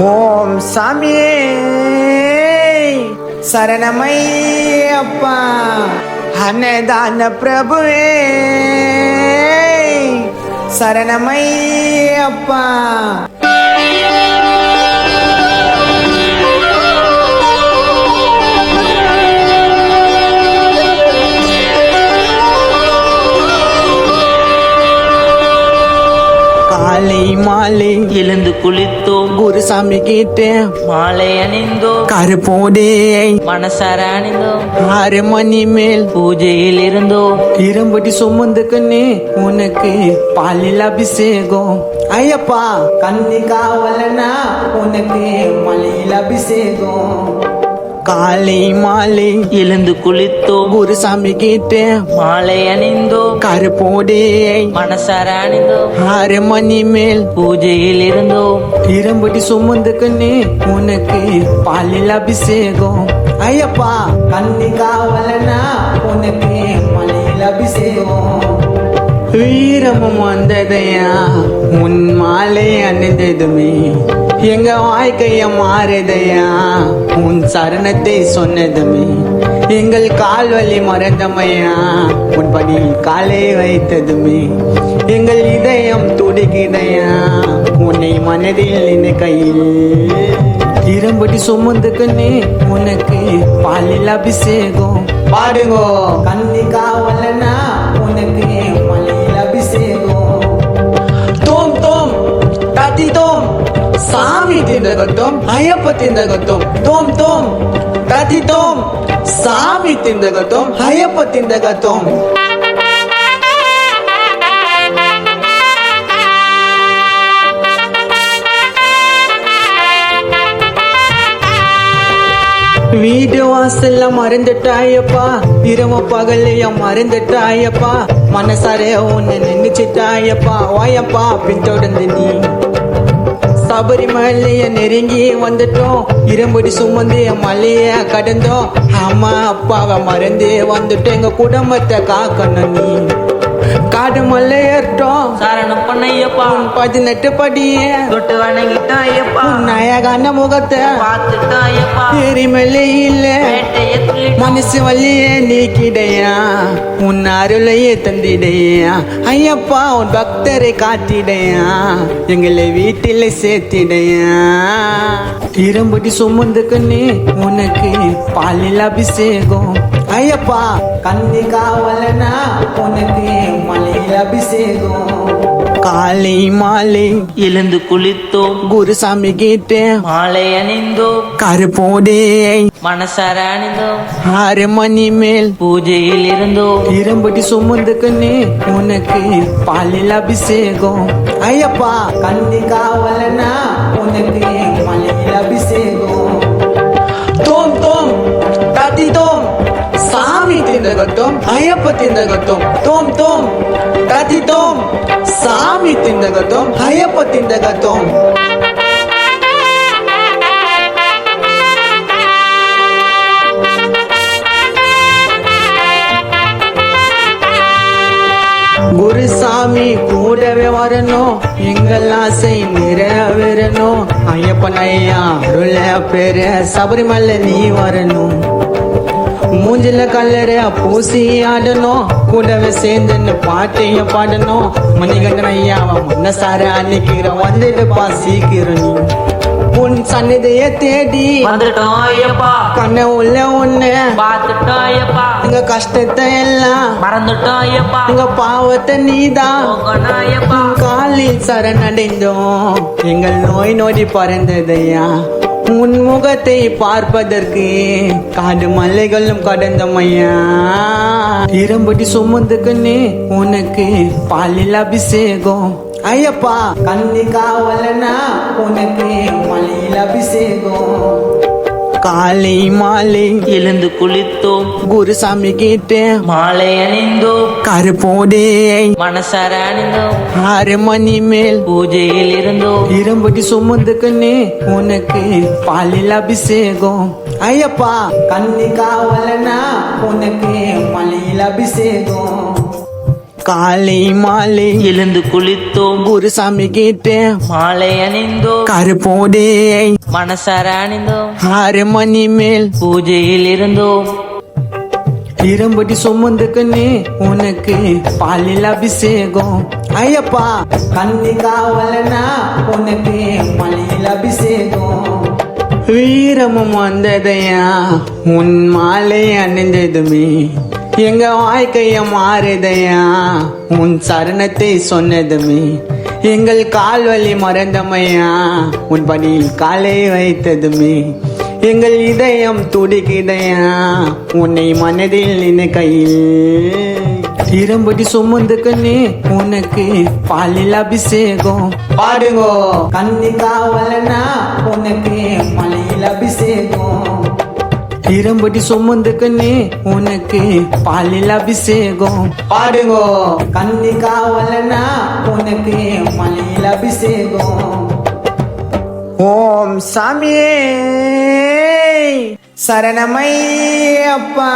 ஓம் சாமியே சரணமையப்பா, அன்னதான பிரபுவே சரணமையப்பா. காலை மாலை எழுந்து குளித்தோம், குருசாமி கேட்டேன், மாலை அணிந்தோம், கருப்போடே மனசார அணிந்தோம், 6 மணி மேல் பூஜையில் இருந்தோம். இரும்படி சுமந்துக்குன்னு உனக்கு பாலில் அபிஷேகம். ஐயப்பா கண்ணி காவலனா உனக்கு மலையில் அபிஷேகம். காலை மாலை எழுந்து குளித்தோம், குருசாமி கேட்டேன், மாலை அணிந்தோம், கருப்போடே மனசார அணிந்தோம், 6 மணி மேல் பூஜையில் இருந்தோம். இரும்படி சுமந்துக்குன்னு உனக்கு பாலில் அபிஷேகம். ஐயப்பா கண்ணி காவலனா உனக்கு மலையில் அபிஷேகம். வீரமும் வந்ததையா உன் மாலை அணிந்ததுமே, எங்க வாழ்க்கைய மாறுதையா உன் சரணத்தை சொன்னதுமே. எங்கள் கால்வலி மறந்தமையா உன் படி காலை வைத்ததுமே. எங்கள் இதயம் துடிக்குதையா உன்னை மனதில் நினை கையில். இரும்படி சுமந்துக்குன்னு உனக்கு பாலில் அபிஷேகம். பாடுங்கோ கண்ணி காவலனா உனக்கு மலையில் அபிஷேகம். தோம் தோம் தாத்தி தோம் சாமி திண்டகத்தோம், ஐயப்ப திண்டகத்தோம். தோம் தோம் தாத்தி தோம் சாமி திண்டகத்தோம், ஐயப்ப திண்டகத்தோம். வீடு வாசல்ல மறந்துட்டாயப்பா, இரவு பகலைய மறந்துட்டாயப்பா. மனசாரே உன்னை நினைச்சிட்டாயப்பா, வாயப்பா பின்தொடர்ந்து நீ. சபரிமலைய நெருங்கி வந்துட்டோம், இரும்படி சுமந்து மலைய கடந்தோம். அம்மா அப்பாவை மறந்து வந்துட்டோம், எங்க குடும்பத்தை காக்கணும் நீ. காடு மலை ஏற்றோம், சரணம் பண்ணையப்பா, 18 படியே தொட்டு வணங்கிட்டோம் ஐயப்பா, அழகான முகத்தை பார்த்துட்டோம் ஐயப்பா, எரிமலை இல்ல வேட்டைய துள்ளி மனசு வழியே நீக்கிடையா, உன் அருளையே தந்திடையா. ஐயப்பா உன் பக்தரை காட்டிடையா, எங்களை வீட்டில சேர்த்திடையா. இரும்படி சுமந்துக்குன்னு உனக்கு பாலில் அபிஷேகம். ஐயப்பா கண்ணி காவலனா உனக்கு மலையில் அபிஷேகம். காலை மாலை எழுந்து குளித்தோம், குருசாமி கேட்டேன், மாலை அணிந்தோம், கருப்போடே மனசார அணிந்தோம், 6 மணி மேல் பூஜையில் இருந்தோம். இரும்படி சுமந்துக்குன்னு உனக்கு பாலில் அபிஷேகம். ஐயப்பா கண்ணி காவலனா உனக்கு மலையில் அபிஷேகம். தோம் தோம் தாத்தி தோம் சாமி திண்டகத்தோம், ஐயப்ப திண்டகத்தோம். தோம் தோம் தாத்தி தோம் சாமி திண்டகத்தோம், ஐயப்ப திண்டகத்தோம். குருசாமி கூடவே வரணும், எங்கள் ஆசை நிறைவேறணும். ஐயப்பன் ஐயா அருள பெற சபரிமலை நீ வரணும். மூஞ்சில கல்லற பூசி ஆடணும், கூடவே சேர்ந்துன்னு பாட்டைய பாடணும். மணிகண்டன் ஐயாவா மனசார அன்னைக்கிற வந்துட்டு பாசிக்கிற நீ. உன் சன்னிதைய தேடி வந்துட்டோம் ஐயப்பா, கண்ண உள்ள ஒண்ணு பார்த்துட்டோம் ஐயப்பா, எங்க கஷ்டத்தை எல்லாம் மறந்துட்டோம் ஐயப்பா, எங்க பாவத்தை நீதான். போகணும் ஐயப்பா, காலில் சரணடைந்தோம், எங்கள் நோய் நொடி பறந்ததையா. உன் முகத்தை பார்ப்பதற்கு காடு மலைகளும் கடந்தமையா. இரும்படி சுமந்துக்குன்னு உனக்கு பாலில் அபிஷேகம். ஐயப்பா கண்ணி காவலனா உனக்கு மலையில் அபிஷேகம். காலை மாலை எழுந்து குளித்தோம், குருசாமி கேட்டேன், மாலை அணிந்தோம், கருப்போடே மனசார அணிந்தோம், 6 மணி மேல் பூஜையில் இருந்தோம். இரும்படி சுமந்துக்குன்னு உனக்கு பாலில் அபிஷேகம். ஐயப்பா கண்ணி காவலனா உனக்கு மலையில் அபிஷேகம். காலை மாலை எழுந்து குளித்தோம் குருசாமி கேட்டேன் மாலை அணிந்தோம் கருப்போடே மனசார அணிந்தோம் 6 மணி மேல் பூஜையில் இருந்தோம் இரும்படி சுமந்துக்குன்னு உனக்கு பாலில் அபிஷேகம் ஐயப்பா கண்ணி காவலனா உனக்கு மலையில் அபிஷேகம் வீரமும் வந்ததையா உன் மாலை அணிந்ததுமே எங்க வாழ்க்கைய மாறுதையா உன் சரணத்தை சொன்னதுமே எங்கள் கால்வலி மறந்தமையா உன் படியில் காலை வைத்ததுமே எங்கள் இதயம் துடிக்குதையா உன்னை மனதில் நினைக்கையில் இரும்படி சுமந்துக்குன்னு உனக்கு பாலில் அபிஷேகம் பாடுங்கோ கண்ணி காவலனா உனக்கு மலையில் அபிஷேகம் இரும்படி சுமந்துக்குன்னு உனக்கு பாலில் அபிஷேகம் பாடுங்கோ கண்ணி காவலனா உனக்கு மலையில் அபிஷேகம் ஓம் சாமியே சரணமையப்பா